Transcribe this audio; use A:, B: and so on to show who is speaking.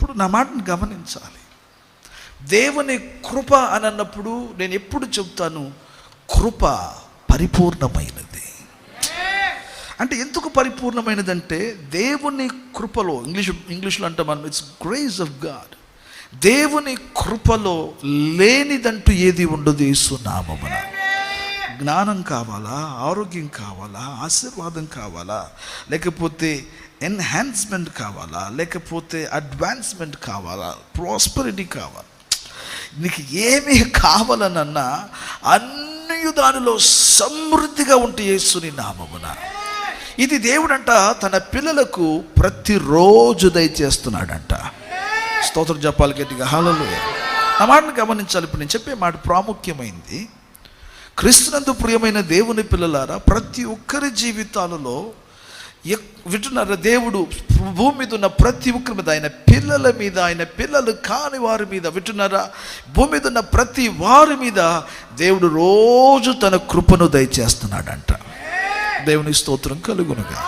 A: ఇప్పుడు నా మాటను గమనించాలి. దేవుని కృప అని అన్నప్పుడు నేను ఎప్పుడు చెప్తాను, కృప పరిపూర్ణమైనది. అంటే ఎందుకు పరిపూర్ణమైనదంటే దేవుని కృపలో, ఇంగ్లీష్లో అంటే మనం ఇట్స్ గ్రేస్ ఆఫ్ గాడ్. దేవుని కృపలో లేనిదంటూ ఏది ఉండదు యేసు నామమున. జ్ఞానం కావాలా, ఆరోగ్యం కావాలా, ఆశీర్వాదం కావాలా, లేకపోతే ఎన్హాన్స్మెంట్ కావాలా, లేకపోతే అడ్వాన్స్మెంట్ కావాలా, ప్రాస్పరిటీ కావాలా, నీకు ఏమి కావాలనన్నా అన్ని దానిలో సమృద్ధిగా ఉంటే యేసుని నామమున. ఇది దేవుడంట తన పిల్లలకు ప్రతిరోజు దయచేస్తున్నాడంట. స్తోత్రం చెప్పాలి గట్టిగా, హల్లెలూయా. ఆ మాటను గమనించాలి. ఇప్పుడు నేను చెప్పే మాట ప్రాముఖ్యమైంది. క్రీస్తునందు ప్రియమైన దేవుని పిల్లలారా, ప్రతి ఒక్కరి జీవితాలలో వింటున్నారా, దేవుడు భూమి మీద ఉన్న ప్రతి ఒక్కరి మీద, ఆయన పిల్లల మీద, ఆయన పిల్లలు కాని వారి మీద, వింటున్నారా, భూమి మీద ఉన్న ప్రతి వారి మీద దేవుడు రోజు తన కృపను దయచేస్తున్నాడంట. దేవుని స్తోత్రం కలుగునుగా.